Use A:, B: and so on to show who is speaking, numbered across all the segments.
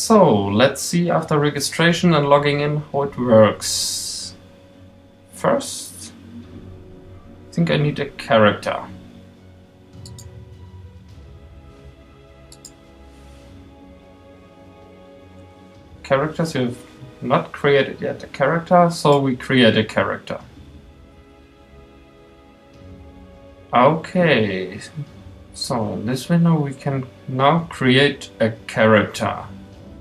A: So, let's see after registration and logging in how it works. First, I think I need a character. Characters, you have not created yet a character, so we create a character. Okay, so in this window we can now create a character.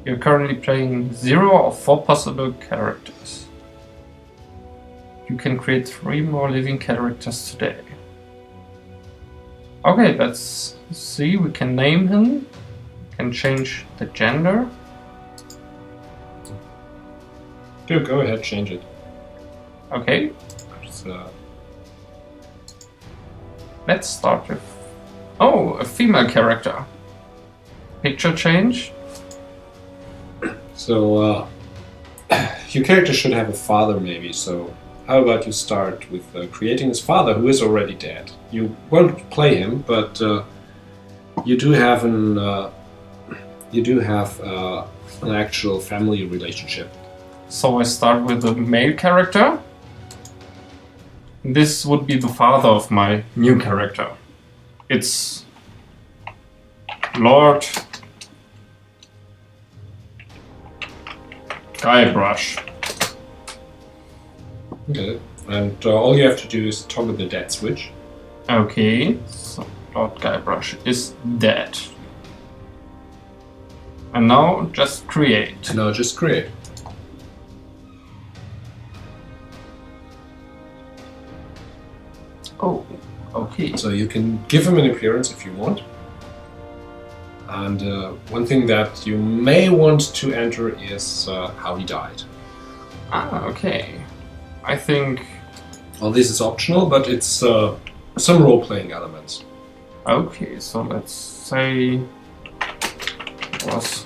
A: You're currently playing 0 of 4 possible characters. You can create 3 more living characters today. Okay, let's see, we can name him, we can change the gender.
B: Go ahead, change it.
A: Okay. Let's start with... Oh, a female character. Picture change.
B: So, your character should have a father maybe, so how about you start with creating his father, who is already dead. You won't play him, but you do have an actual family relationship.
A: So I start with a male character. This would be the father of my new character. It's Lord Guybrush.
B: Okay, and all you have to do is toggle the dead switch.
A: Okay, so Lord Guybrush is dead. And now just create.
B: Now just create.
A: Oh, okay.
B: So you can give him an appearance if you want. And one thing that you may want to enter is how he died.
A: Ah, okay. I think...
B: Well, this is optional, but it's some role-playing elements.
A: Okay, so let's say it was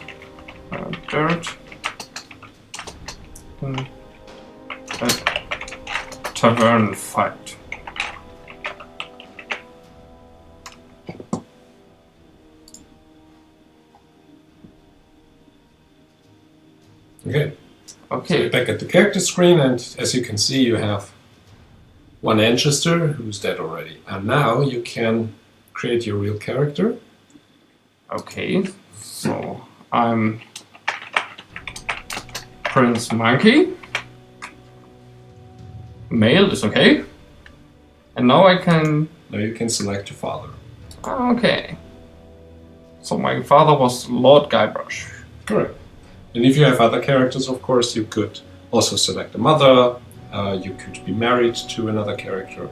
A: dirt in a tavern fight.
B: Okay.
A: Okay.
B: So you're back at the character screen, and as you can see, you have one ancestor who's dead already. And now you can create your real character.
A: Okay, so I'm Prince Monkey. Male is okay. And now I can...
B: Now you can select your father.
A: Okay. So my father was Lord Guybrush.
B: Correct. And if you have other characters, of course, you could also select a mother. You could be married to another character.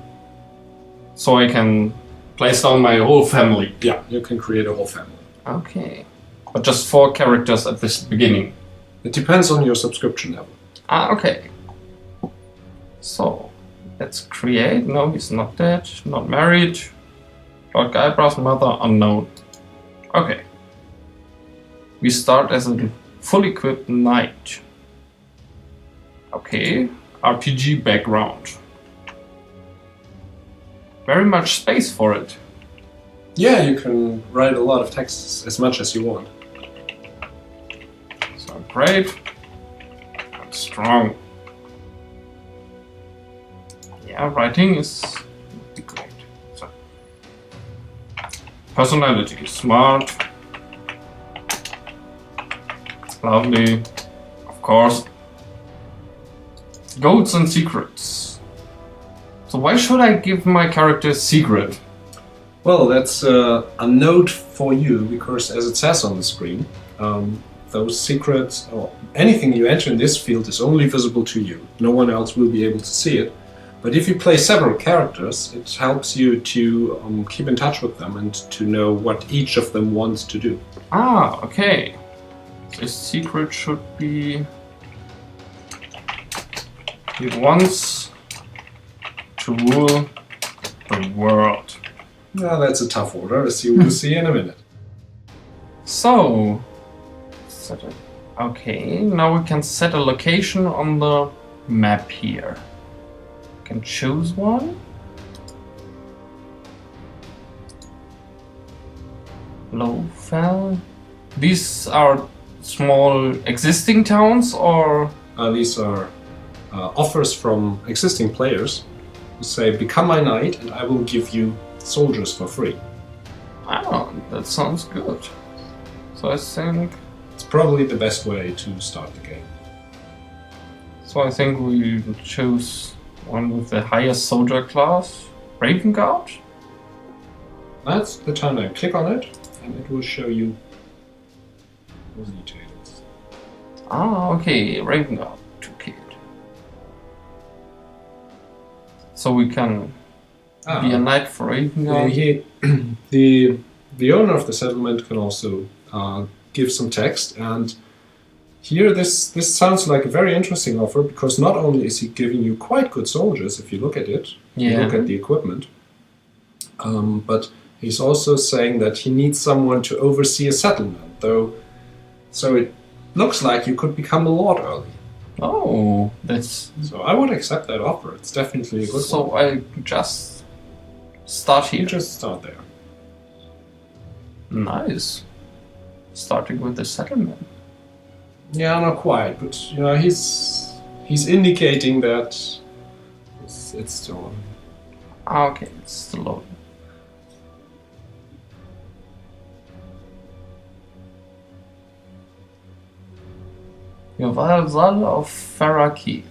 A: So I can place down my whole family.
B: Yeah, you can create a whole family.
A: Okay. But just 4 characters at this beginning.
B: It depends on your subscription level.
A: Ah, okay. So, let's create. No, he's not dead, not married. Lord Guybrush, mother unknown. Okay. We start as a fully equipped knight. Okay, RPG background. Very much space for it.
B: Yeah, you can write a lot of text as much as you want.
A: So great. And strong. Yeah, writing is great. So, personality, smart. Lovely, of course. Goals and secrets. So why should I give my character a secret?
B: Well, that's a note for you, because as it says on the screen, those secrets, or anything you enter in this field is only visible to you. No one else will be able to see it. But if you play several characters, it helps you to keep in touch with them and to know what each of them wants to do.
A: Ah, okay. The secret should be... He wants to rule the world.
B: Well, that's a tough order, as you will see in a minute.
A: So... Okay, now we can set a location on the map here. We can choose one. Low fell. These are small existing towns, or?
B: These are offers from existing players who say, become my knight and I will give you soldiers for free.
A: Ah, that sounds good. So I think...
B: It's probably the best way to start the game.
A: So I think we will choose one with the highest soldier class, Raven Guard.
B: That's the town name. Click on it and it will show you those details.
A: Ah, okay, Raven Guard, 2 kid. So we can be a knight for Raven Guard.
B: The owner of the settlement can also give some text, and here this sounds like a very interesting offer, because not only is he giving you quite good soldiers, if you look at it, you look at the equipment, but he's also saying that he needs someone to oversee a settlement, though. So it looks like you could become a lord early.
A: Oh, that's...
B: So I would accept that offer. It's definitely a good one.
A: So I just start here.
B: You just start there.
A: Nice. Starting with the settlement.
B: Yeah, not quite, but you know, he's indicating that it's still.
A: Ah, okay, it's still loading. You're vassal of Farah.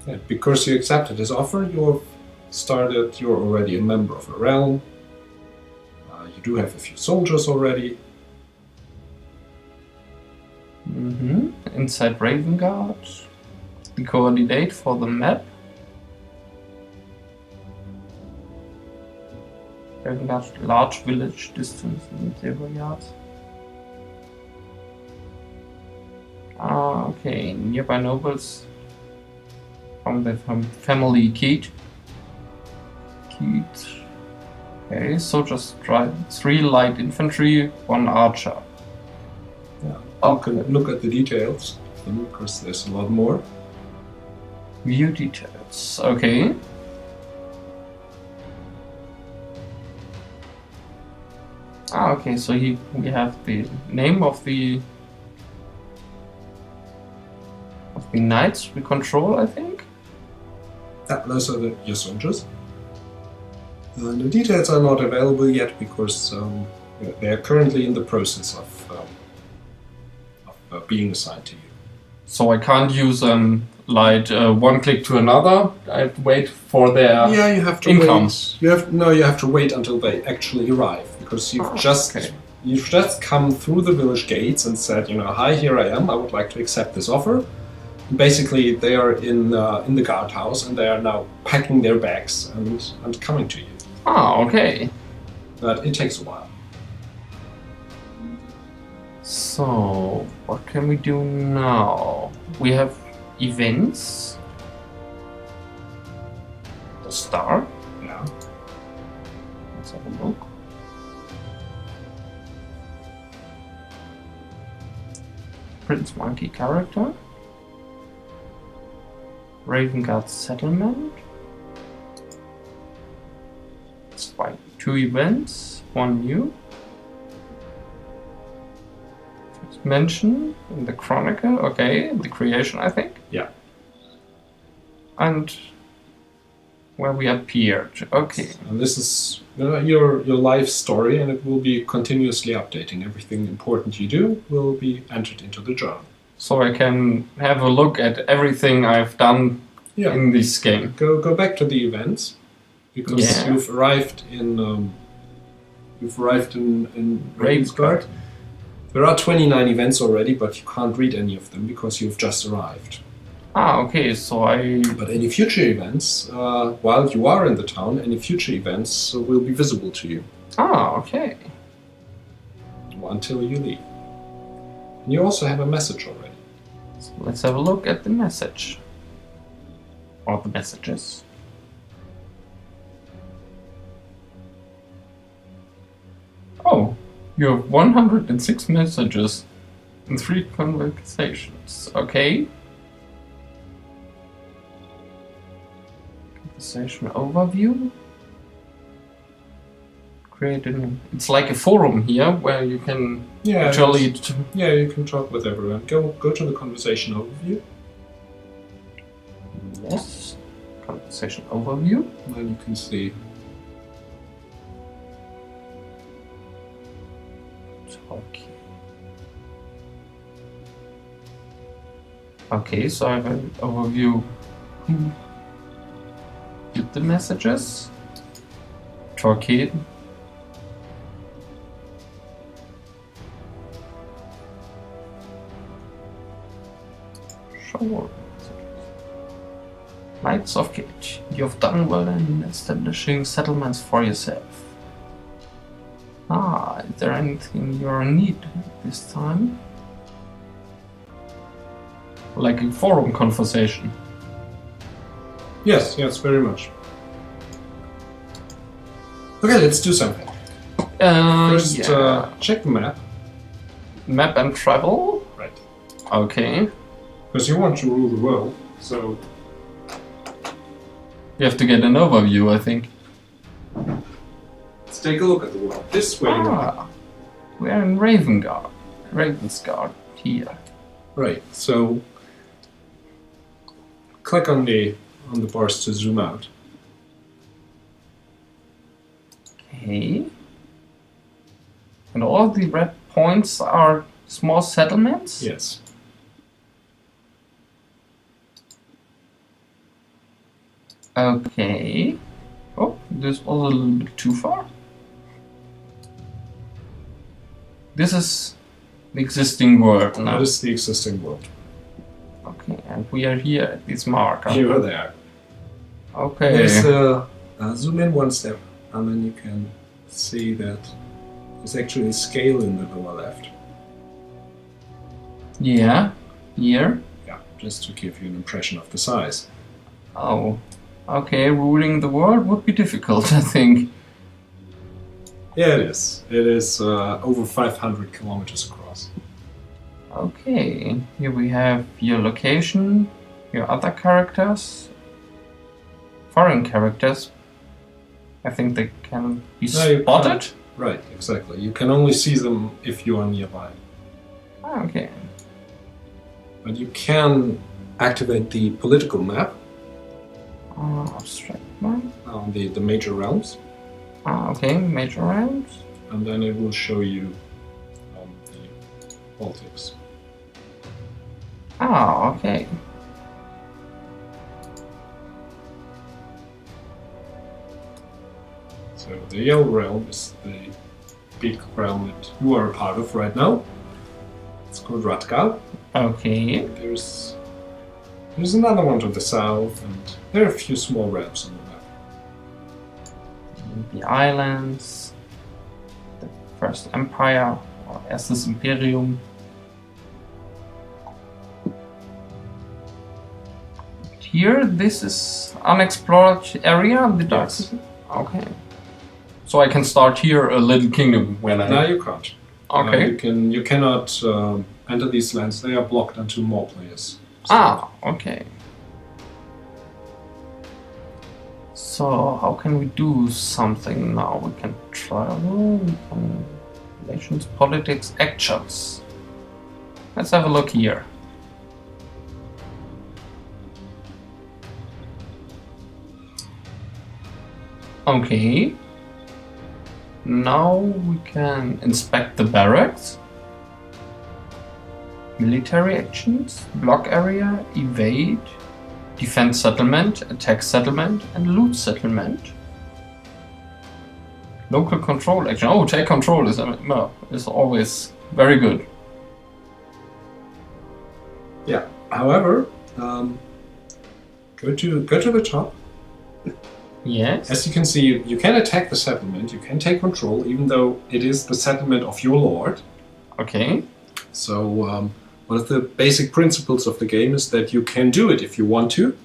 B: Yeah, because you accepted his offer, you're already a member of a realm. You do have a few soldiers already.
A: Inside Raven Guard. The coordinate for the map. Raven Guard, large village distance in 0 yards. Ah, okay. Nearby nobles from the family Keat. Okay, so just try 3 light infantry, 1 archer.
B: Yeah, okay. Look at the details, because there's a lot more.
A: View details, okay. Ah, okay, so we have the name of the knights we control, I think.
B: Yeah, those are your soldiers. The details are not available yet because they are currently in the process of being assigned to you.
A: So I can't use like one click to another. I have to wait for their
B: you have to
A: income.
B: Wait. You have to wait until they actually arrive, because you've just come through the village gates and said, you know, hi, here I am. I would like to accept this offer. Basically, they are in the guardhouse and they are now packing their bags and coming to you.
A: Ah, okay.
B: But it takes a while.
A: So, what can we do now? We have events. The star.
B: Yeah.
A: Let's have a look. Prince Monkey character. Raven Guard settlement. It's fine. 2 events, 1 new. First mention in the Chronicle, okay, the creation, I think.
B: Yeah.
A: And where we appeared, okay.
B: And this is your life story, and it will be continuously updating. Everything important you do will be entered into the journal. So
A: I can have a look at everything I've done in this game.
B: Go back to the events, because you've arrived in Ravensguard. There are 29 events already, but you can't read any of them because you've just arrived.
A: Ah, okay, so
B: But any future events, while you are in the town, any future events will be visible to you.
A: Ah, okay.
B: Until you leave. And you also have a message already.
A: So let's have a look at the message. Or the messages. Oh, you have 106 messages and 3 conversations. Okay. Conversation overview. create it's like a forum here where you can actually.
B: Yeah, you can talk with everyone. Go to the conversation overview.
A: Yes. Conversation overview.
B: Then you can see.
A: Okay. Okay, so I have an overview. Who did the messages? Torqued. Show. Knights of Cage. You've done well in establishing settlements for yourself. Is there anything you're in need this time? Like a forum conversation.
B: Yes, very much. Okay, let's do something. First, check the map.
A: Map and travel?
B: Right.
A: Okay.
B: Because you want to rule the world, so...
A: You have to get an overview, I think.
B: Let's take a look at the world. This way.
A: We are in Ravensguard here.
B: Right, so... Click on the bars to zoom out.
A: Okay. And all the red points are small settlements?
B: Yes.
A: Okay. Oh, this was a little bit too far. This is the existing world now.
B: That is the existing world.
A: Okay, and we are here at this marker.
B: You are there.
A: Okay.
B: There's zoom in one step, and then you can see that there's actually a scale in the lower left.
A: Yeah, here.
B: Yeah, just to give you an impression of the size.
A: Oh, okay, ruling the world would be difficult, I think.
B: Yeah, it is. It is over 500 kilometers across.
A: Okay, here we have your location, your other characters, foreign characters. I think they can be spotted.
B: Right, exactly. You can only see them if you are nearby.
A: Okay.
B: But you can activate the political map.
A: Abstract map.
B: On the major realms.
A: Okay, major realms.
B: And then it will show you the politics.
A: Okay.
B: So the yellow realm is the big realm that you are a part of right now. It's called Ratgal.
A: Okay.
B: There's another one to the south, and there are a few small realms on the map.
A: The islands, the First Empire, or Erstes Imperium. Here, this is unexplored area, the dark city. Okay. So I can start here a little kingdom when I...
B: No, you can't.
A: Okay.
B: You cannot enter these lands. They are blocked until more players. So
A: okay. So how can we do something now? We can travel, we can... Relations, politics, actions. Let's have a look here. Okay. Now we can inspect the barracks. Military actions, block area, evade, defend settlement, attack settlement, and loot settlement. Local control action. Oh, take control is always very good.
B: Yeah. However, go to the top.
A: Yes.
B: As you can see, you can attack the settlement. You can take control, even though it is the settlement of your lord.
A: Okay.
B: So one of the basic principles of the game is that you can do it if you want to,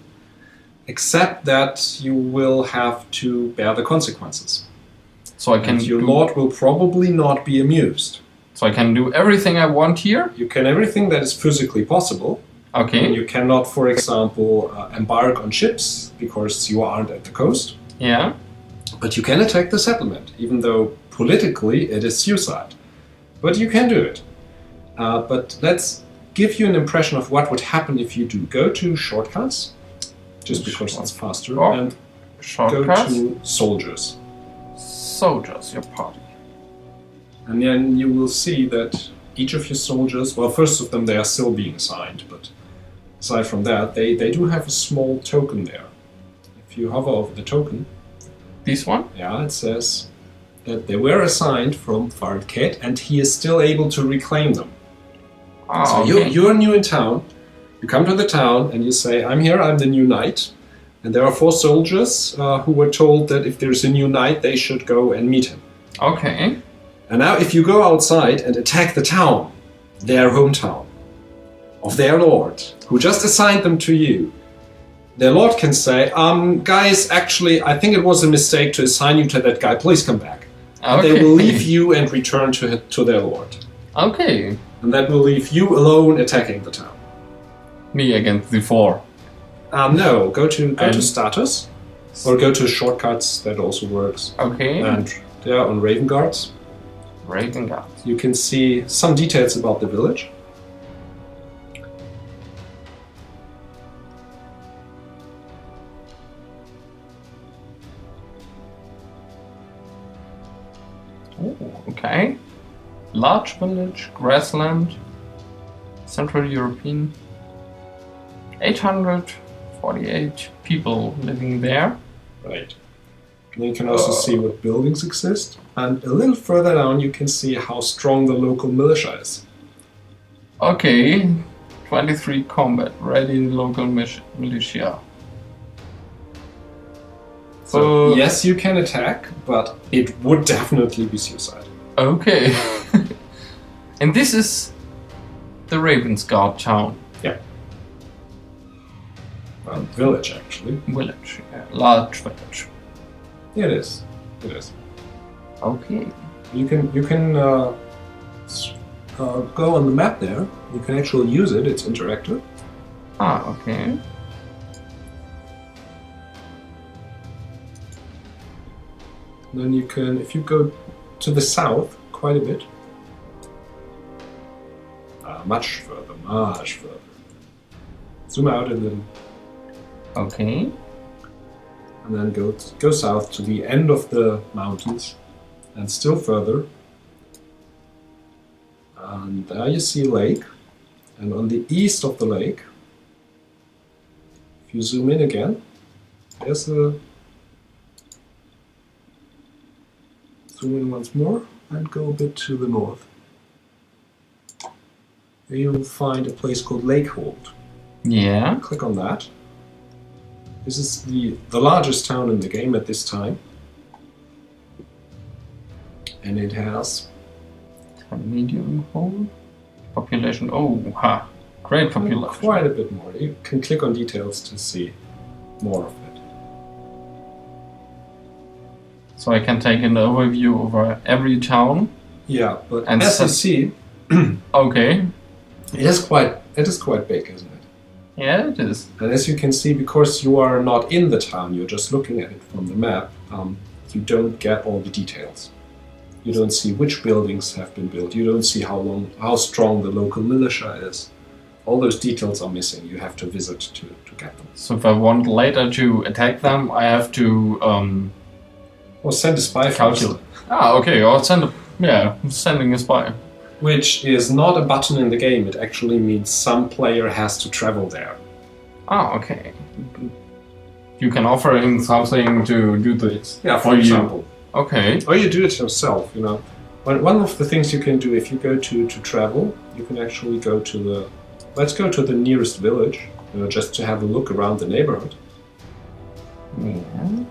B: except that you will have to bear the consequences.
A: So I can.
B: And your lord will probably not be amused.
A: So I can do everything I want here?
B: You can everything that is physically possible.
A: Okay.
B: And you cannot, for example, embark on ships because you aren't at the coast.
A: Yeah.
B: But you can attack the settlement, even though politically it is suicide. But you can do it. But let's give you an impression of what would happen if you do. Go to shortcuts, just because it's faster, and
A: shortcuts.
B: Go to soldiers.
A: Soldiers, your party.
B: And then you will see that each of your soldiers, well, first of them, they are still being assigned, but aside from that, they do have a small token there. If you hover over the token...
A: This one?
B: Yeah, it says that they were assigned from Vogt, and he is still able to reclaim them. So
A: okay.
B: you're new in town, you come to the town, and you say, I'm here, I'm the new knight. And there are 4 soldiers who were told that if there's a new knight, they should go and meet him.
A: Okay.
B: And now if you go outside and attack the town, their hometown, of their lord, who just assigned them to you, their lord can say, guys, actually, I think it was a mistake to assign you to that guy, please come back. And they will leave you and return to their lord.
A: Okay.
B: And that will leave you alone attacking the town.
A: Me against the 4.
B: No, go to status, or go to shortcuts, that also works.
A: Okay.
B: And there on Raven Guards.
A: Raven Guards.
B: You can see some details about the village.
A: Oh, okay. Large village, grassland, Central European. 848 people living there.
B: Right. And you can also see what buildings exist. And a little further down you can see how strong the local militia is.
A: Okay. 23 combat, ready local militia.
B: So yes, you can attack, but it would definitely be suicide.
A: Okay. And this is the Ravensguard town.
B: Yeah. Well, village actually.
A: Village, yeah. Large village.
B: Yeah, it is. It is.
A: Okay.
B: You can go on the map there. You can actually use it. It's interactive.
A: Ah, okay.
B: Then you can, if you go to the south quite a bit, much further. Zoom out a little.
A: Okay.
B: And then go south to the end of the mountains, and still further. And there you see a lake, and on the east of the lake, if you zoom in again, there's a... Zoom in once more, and go a bit to the north. There you'll find a place called Lakehold.
A: Yeah.
B: Click on that. This is the largest town in the game at this time. And it has...
A: medium home. Population, oh, ha. Great population.
B: Quite a bit more. You can click on details to see more of it.
A: So I can take an overview over every town.
B: Yeah, but as you see...
A: Okay.
B: It is quite big, isn't it?
A: Yeah, it is.
B: And as you can see, because you are not in the town, you're just looking at it from the map, you don't get all the details. You don't see which buildings have been built. You don't see how strong the local militia is. All those details are missing. You have to visit to get them.
A: So if I want later to attack them, I have to
B: or send a spy
A: calculate. Ah, okay. Or sending a spy.
B: Which is not a button in the game. It actually means some player has to travel there.
A: Ah, okay. You can offer him something to do this.
B: Yeah, for example.
A: Okay.
B: Or you do it yourself, you know. One of the things you can do if you go to travel, you can actually go to the... Let's go to the nearest village, just to have a look around the neighborhood.
A: Yeah.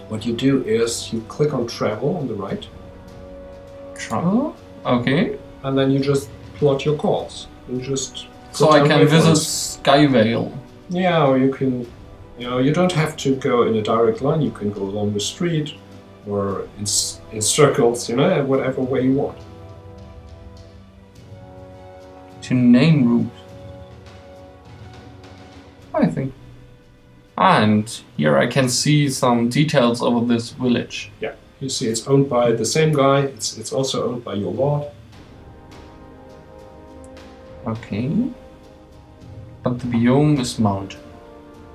B: What you do is you click on travel on the right.
A: Travel? Okay.
B: And then you just plot your calls. You just...
A: So I can visit Skyvale.
B: Yeah, or you can... you don't have to go in a direct line. You can go along the street, or in circles, whatever way you want.
A: To name route. I think. And here I can see some details of this village.
B: Yeah. You see, it's owned by the same guy. It's also owned by your lord.
A: Okay. But the biome is mountain.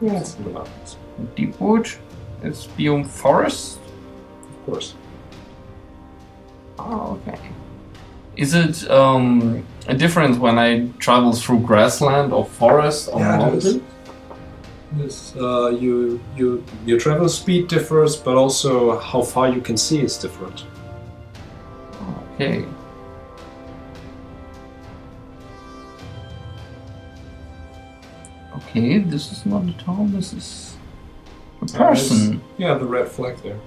B: Yeah, it's in the mountains.
A: Deepwood is biome forest.
B: Of course.
A: Oh, okay. Is it a difference when I travel through grassland or forest or mountain?
B: Yes, your travel speed differs, but also how far you can see is different.
A: Okay. Okay, this is not a town, this is a person.
B: Yeah, the red flag there.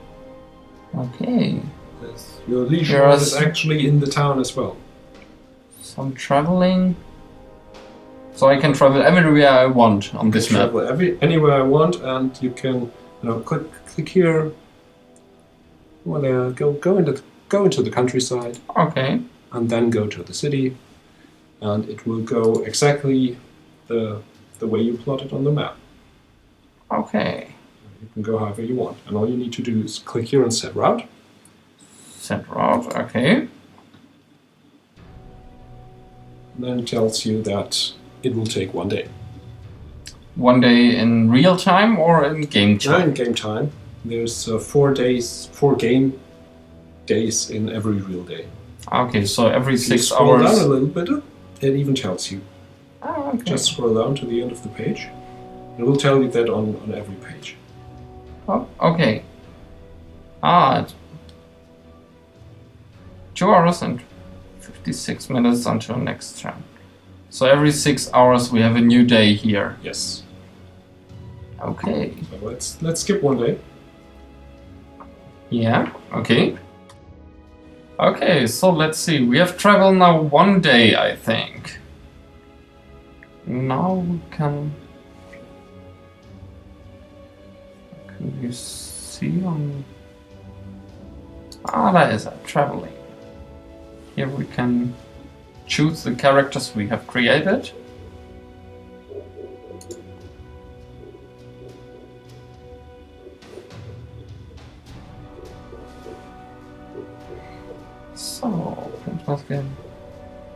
A: Okay.
B: Yes. Your liege lord is actually in the town as well.
A: Some traveling. So I can travel everywhere I want on this map.
B: Travel anywhere I want, and you can, click here. Well, go into the countryside.
A: Okay.
B: And then go to the city, and it will go exactly the way you plotted on the map.
A: Okay.
B: You can go however you want, and all you need to do is click here and set route.
A: Set route. Okay.
B: And then it tells you that it will take 1 day.
A: 1 day in real time or in game time?
B: In game time. There's 4 game days in every real day.
A: Okay, so every 6 hours.
B: Scroll down a little bit, it even tells you.
A: Oh, okay.
B: Just scroll down to the end of the page. It will tell you that on every page.
A: Oh, okay. It's 2 hours and 56 minutes until next turn. So every 6 hours we have a new day here.
B: Yes.
A: Okay.
B: So let's skip 1 day.
A: Yeah, okay. Okay, so let's see. We have traveled now 1 day, I think. Now we can you see on... there is a traveling. Here we can choose the characters we have created. So, Entwickler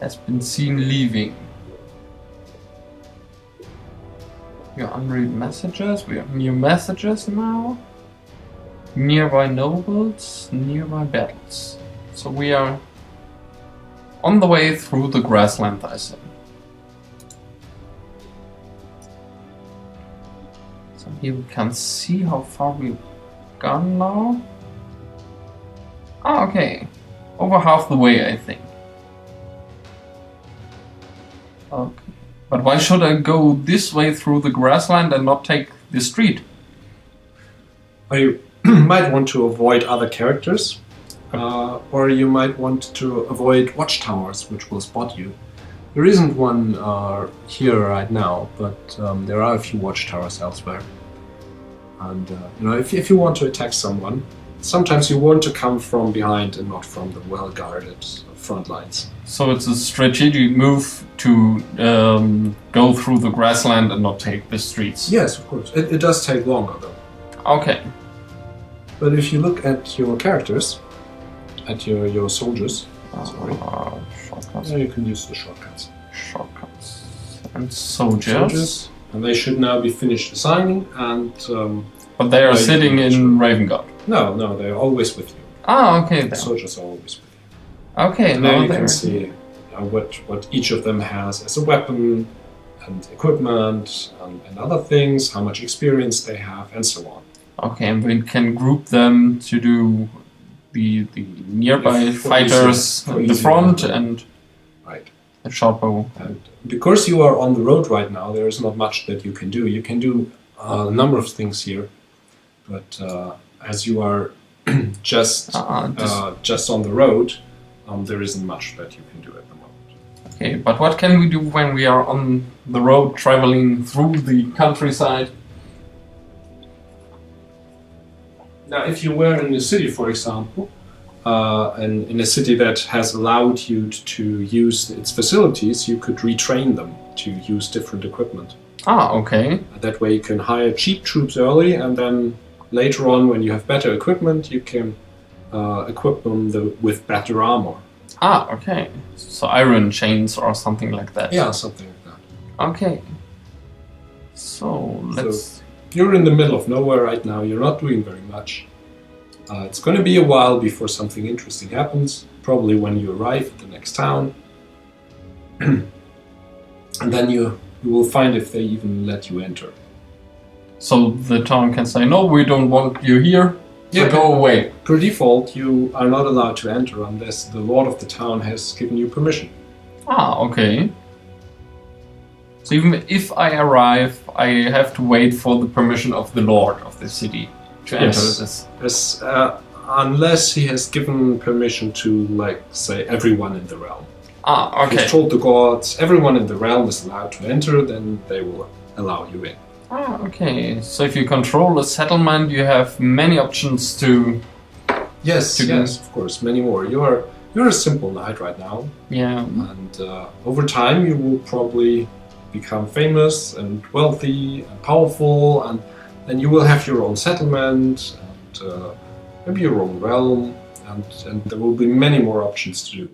A: has been seen leaving. Your unread messages, we have new messages now. Nearby nobles, nearby battles. So we are on the way through the grassland, I see. So here we can see how far we've gone now. Okay. Over half the way, I think. Okay. But why should I go this way through the grassland and not take the street?
B: Well, you might want to avoid other characters. Or you might want to avoid watchtowers, which will spot you. There isn't one here right now, but there are a few watchtowers elsewhere. And if you want to attack someone, sometimes you want to come from behind and not from the well-guarded front lines.
A: So it's a strategic move to go through the grassland and not take the streets?
B: Yes, of course. It does take longer, though.
A: Okay.
B: But if you look at your characters, at your soldiers,
A: shortcuts.
B: You can use the shortcuts.
A: Shortcuts. And soldiers.
B: And they should now be finished assigning, and...
A: but they are sitting in Ravengard.
B: No, they're always with you.
A: Okay.
B: The soldiers are always with you.
A: Okay,
B: and now you can see what each of them has as a weapon, and equipment, and other things, how much experience they have, and so on.
A: Okay, and we can group them to do the nearby fighters in the front and the short bow.
B: And because you are on the road right now, there is not much that you can do. You can do a number of things here, but as you are just on the road, there isn't much that you can do at the moment.
A: Okay, but what can we do when we are on the road traveling through the countryside?
B: Now, if you were in a city, for example, and in a city that has allowed you to use its facilities, you could retrain them to use different equipment.
A: Okay.
B: That way you can hire cheap troops early, and then later on, when you have better equipment, you can equip them with better armor.
A: Ah, okay. So iron chains or something like that.
B: Yeah, something like that.
A: Okay. So let's...
B: So, you're in the middle of nowhere right now, you're not doing very much. It's going to be a while before something interesting happens, probably when you arrive at the next town. And then you will find if they even let you enter.
A: So the town can say, no, we don't want you here, so go away.
B: Per default, you are not allowed to enter unless the lord of the town has given you permission.
A: Ah, okay. So even if I arrive, I have to wait for the permission of the lord of the city to enter this.
B: Yes, unless he has given permission to, like, say, everyone in the realm.
A: Ah, okay.
B: If he's told the gods everyone in the realm is allowed to enter, then they will allow you in.
A: Ah, okay. So if you control a settlement, you have many options to...
B: Yes, of course, many more. You're a simple knight right now.
A: Yeah.
B: And over time you will probably become famous and wealthy and powerful, and then you will have your own settlement and maybe your own realm, and there will be many more options to do.